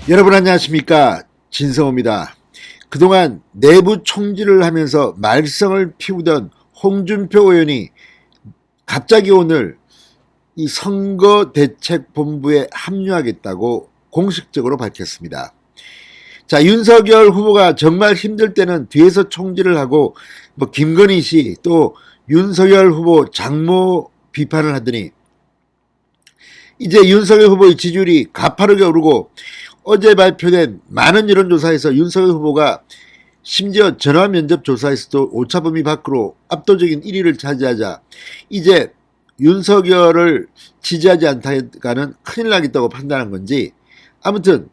여러분 안녕하십니까, 진성호입니다. 그동안 내부 총질을 하면서 말썽을 피우던 홍준표 의원이 갑자기 오늘 이 선거대책본부에 합류하겠다고 공식적으로 밝혔습니다. 자, 윤석열 후보가 정말 힘들 때는 뒤에서 총질을 하고 김건희 씨 또 윤석열 후보 장모 비판을 하더니 이제 윤석열 후보의 지지율이 가파르게 오르고 어제 발표된 많은 여론조사에서 윤석열 후보가 심지어 전화면접 조사에서도 오차범위 밖으로 압도적인 1위를 차지하자 이제 윤석열을 지지하지 않다가는 큰일 나겠다고 판단한 건지, 아무튼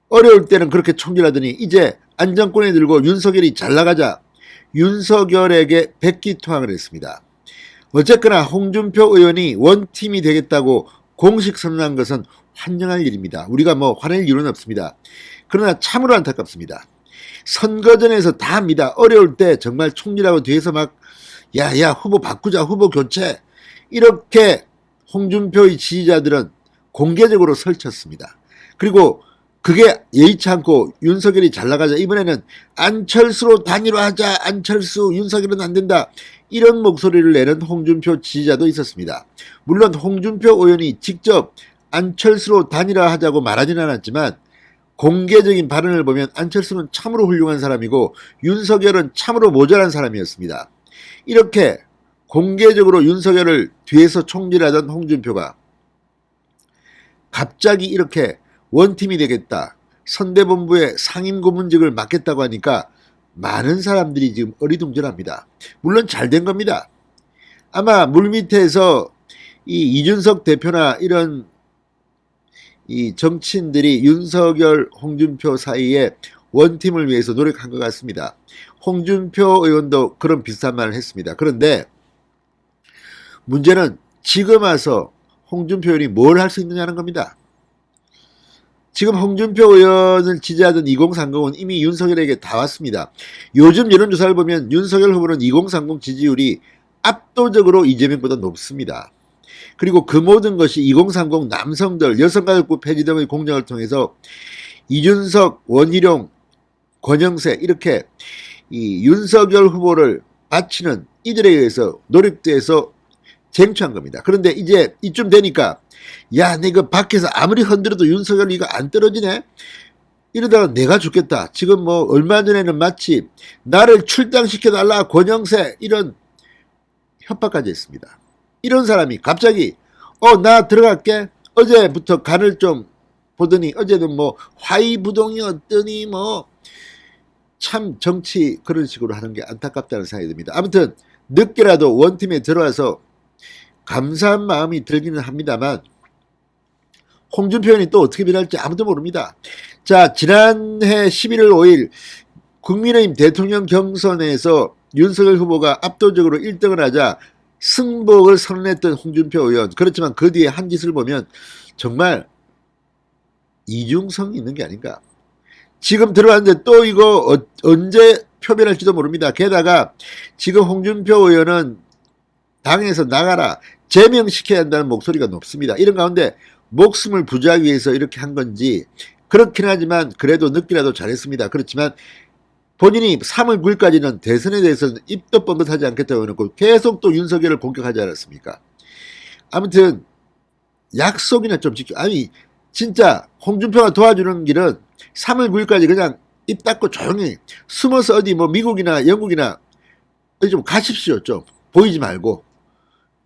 어려울 때는 그렇게 총질하더니 이제 안정권에 들고 윤석열이 잘 나가자 윤석열에게 백기투항을 했습니다. 어쨌거나 홍준표 의원이 원팀이 되겠다고 공식 선언한 것은 환영할 일입니다. 우리가 화낼 이유는 없습니다. 그러나 참으로 안타깝습니다. 선거전에서 다 합니다. 어려울 때 정말 총질하고 뒤에서 야야 후보 바꾸자, 후보 교체, 이렇게 홍준표의 지지자들은 공개적으로 설쳤습니다. 그리고 그게 예의치 않고 윤석열이 잘 나가자 이번에는 안철수로 단일화하자, 안철수 윤석열은 안 된다, 이런 목소리를 내는 홍준표 지지자도 있었습니다. 물론 홍준표 의원이 직접 안철수로 단일화하자고 말하지는 않았지만 공개적인 발언을 보면 안철수는 참으로 훌륭한 사람이고 윤석열은 참으로 모자란 사람이었습니다. 이렇게 공개적으로 윤석열을 뒤에서 총질하던 홍준표가 갑자기 이렇게 원팀이 되겠다, 선대본부의 상임고문직을 맡겠다고 하니까 많은 사람들이 지금 어리둥절합니다. 물론 잘 된 겁니다. 아마 물밑에서 이 이준석 대표나 이런 이 정치인들이 윤석열, 홍준표 사이에 원팀을 위해서 노력한 것 같습니다. 홍준표 의원도 그런 비슷한 말을 했습니다. 그런데 문제는 지금 와서 홍준표 의원이 뭘 할 수 있느냐는 겁니다. 지금 홍준표 의원을 지지하던 2030은 이미 윤석열에게 다 왔습니다. 요즘 여론조사를 보면 윤석열 후보는 2030 지지율이 압도적으로 이재명보다 높습니다. 그리고 그 모든 것이 2030 남성들, 여성가족부 폐지 등의 공약을 통해서 이준석, 원희룡, 권영세 이렇게 이 윤석열 후보를 바치는 이들에 의해서 노력돼서 쟁취한 겁니다. 그런데 이제 이쯤 되니까 야, 내가 밖에서 아무리 흔들어도 윤석열 이거 안 떨어지네? 이러다가 내가 죽겠다. 지금 얼마 전에는 마치 나를 출당시켜달라, 권영세, 이런 협박까지 했습니다. 이런 사람이 갑자기 나 들어갈게, 어제부터 간을 좀 보더니 어제는 화이부동이었더니 참 정치 그런 식으로 하는 게 안타깝다는 생각이 듭니다. 아무튼 늦게라도 원팀에 들어와서 감사한 마음이 들기는 합니다만 홍준표 의원이 또 어떻게 변할지 아무도 모릅니다. 자, 지난해 11월 5일 국민의힘 대통령 경선에서 윤석열 후보가 압도적으로 1등을 하자 승복을 선언했던 홍준표 의원. 그렇지만 그 뒤에 한 짓을 보면 정말 이중성이 있는 게 아닌가. 지금 들어왔는데 또 이거 언제 표변할지도 모릅니다. 게다가 지금 홍준표 의원은 당에서 나가라, 제명시켜야 한다는 목소리가 높습니다. 이런 가운데 목숨을 부지하기 위해서 이렇게 한 건지 그렇긴 하지만 그래도 늦기라도 잘했습니다. 그렇지만 본인이 3월 9일까지는 대선에 대해서는 입도 뻥긋하지 않겠다고 해놓고 계속 또 윤석열을 공격하지 않았습니까? 아무튼 약속이나 좀 지켜. 아니 진짜 홍준표가 도와주는 길은 3월 9일까지 그냥 입 닫고 조용히 숨어서 어디 미국이나 영국이나 어디 좀 가십시오. 좀 보이지 말고.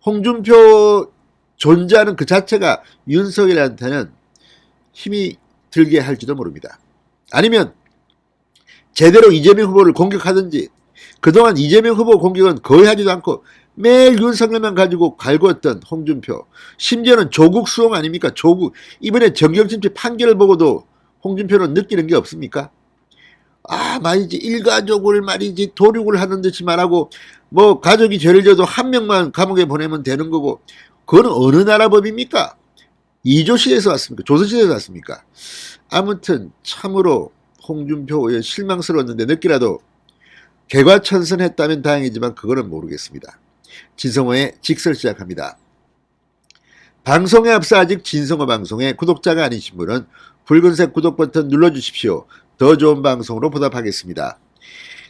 홍준표 존재하는 그 자체가 윤석열한테는 힘이 들게 할지도 모릅니다. 아니면 제대로 이재명 후보를 공격하든지. 그동안 이재명 후보 공격은 거의 하지도 않고 매일 윤석열만 가지고 갈구었던 홍준표. 심지어는 조국 수용 아닙니까? 조국. 이번에 정경심체 판결을 보고도 홍준표는 느끼는 게 없습니까? 말이지 일가족을 말이지 도륙을 하는 듯이 말하고 가족이 죄를 져도 한 명만 감옥에 보내면 되는 거고, 그거는 어느 나라 법입니까? 이조시대에서 왔습니까? 조선시대에서 왔습니까? 아무튼 참으로 홍준표 의원 실망스러웠는데 늦게라도 개과천선했다면 다행이지만 그거는 모르겠습니다. 진성호의 직설 시작합니다. 방송에 앞서 아직 진성호 방송의 구독자가 아니신 분은 붉은색 구독 버튼 눌러주십시오. 더 좋은 방송으로 보답하겠습니다.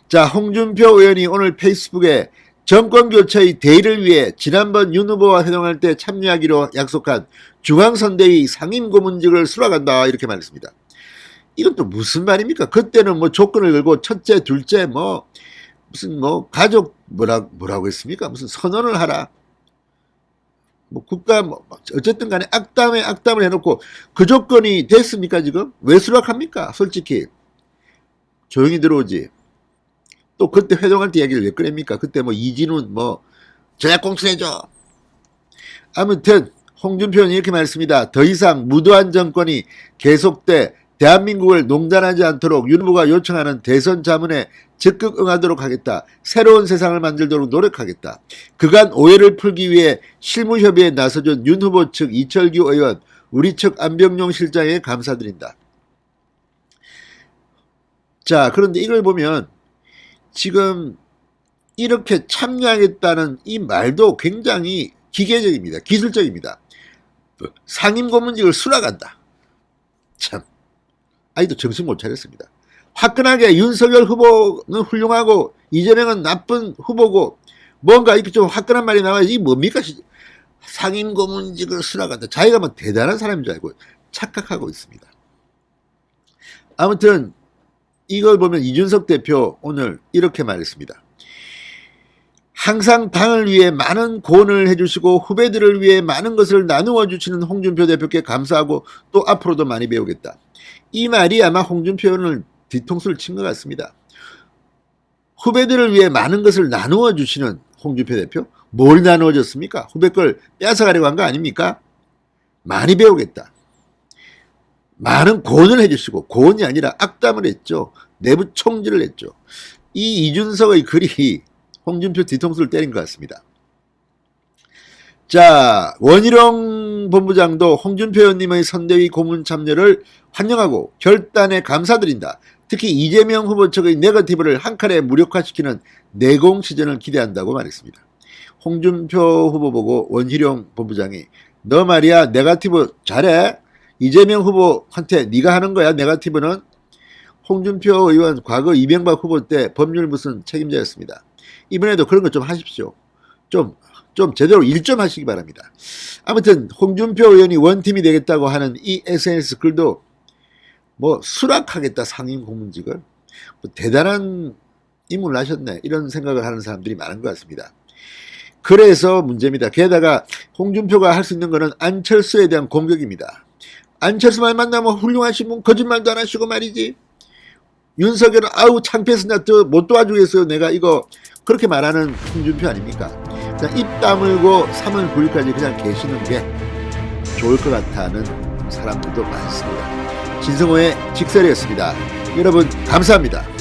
자, 홍준표 의원이 오늘 페이스북에 정권교체의 대의를 위해 지난번 윤 후보와 회동할 때 참여하기로 약속한 중앙선대위 상임고문직을 수락한다 이렇게 말했습니다. 이건 또 무슨 말입니까? 그때는 뭐 조건을 걸고 첫째, 둘째 무슨 가족 뭐라고 했습니까? 무슨 선언을 하라. 국가 어쨌든 간에 악담에 악담을 해놓고 그 조건이 됐습니까 지금? 왜 수락합니까? 솔직히 조용히 들어오지. 또 그때 회동할 때 얘기를 왜 꺼냅니까? 그때 이진훈 전략 공천해줘. 아무튼 홍준표는 이렇게 말했습니다. 더 이상 무도한 정권이 계속돼 대한민국을 농단하지 않도록 윤 후보가 요청하는 대선 자문에 적극 응하도록 하겠다. 새로운 세상을 만들도록 노력하겠다. 그간 오해를 풀기 위해 실무협의에 나서준 윤 후보 측 이철규 의원, 우리 측 안병용 실장에게 감사드린다. 자, 그런데 이걸 보면 지금 이렇게 참여하겠다는 이 말도 굉장히 기계적입니다. 기술적입니다. 상임고문직을 수락한다. 참. 아직도 정신 못 차렸습니다. 화끈하게 윤석열 후보는 훌륭하고 이재명은 나쁜 후보고 뭔가 이렇게 좀 화끈한 말이 나와야지. 이게 뭡니까? 상임고문직을 수락한다. 자기가 대단한 사람인 줄 알고 착각하고 있습니다. 아무튼 이걸 보면 이준석 대표 오늘 이렇게 말했습니다. 항상 당을 위해 많은 고언을 해주시고 후배들을 위해 많은 것을 나누어 주시는 홍준표 대표께 감사하고 또 앞으로도 많이 배우겠다. 이 말이 아마 홍준표 의원을 뒤통수를 친 것 같습니다. 후배들을 위해 많은 것을 나누어 주시는 홍준표 대표? 뭘 나누어 줬습니까? 후배 걸 뺏어가려고 한 거 아닙니까? 많이 배우겠다. 많은 고언을 해주시고, 고언이 아니라 악담을 했죠. 내부 총질을 했죠. 이 이준석의 글이 홍준표 뒤통수를 때린 것 같습니다. 자, 원희룡 본부장도 홍준표 의원님의 선대위 고문 참여를 환영하고 결단에 감사드린다. 특히 이재명 후보 측의 네거티브를 한 칼에 무력화시키는 내공시전을 기대한다고 말했습니다. 홍준표 후보 보고 원희룡 본부장이 너 말이야 네거티브 잘해? 이재명 후보한테 네가 하는 거야 네거티브는? 홍준표 의원 과거 이명박 후보 때 법률 무슨 책임자였습니다. 이번에도 그런 거 좀 하십시오. 좀 제대로 일 좀 하시기 바랍니다. 아무튼 홍준표 의원이 원팀이 되겠다고 하는 이 SNS 글도 수락하겠다 상임고문직을 대단한 임무를 하셨네 이런 생각을 하는 사람들이 많은 것 같습니다. 그래서 문제입니다. 게다가 홍준표가 할 수 있는 거는 안철수에 대한 공격입니다. 안철수만 만나면 훌륭하신 분 거짓말도 안 하시고 말이지. 윤석열은 아우 창피해서 나 못 도와주겠어요. 내가 이거 그렇게 말하는 홍준표 아닙니까? 입 다물고 3월 9일까지 그냥 계시는 게 좋을 것 같다는 사람들도 많습니다. 진성호의 직설이었습니다. 여러분 감사합니다.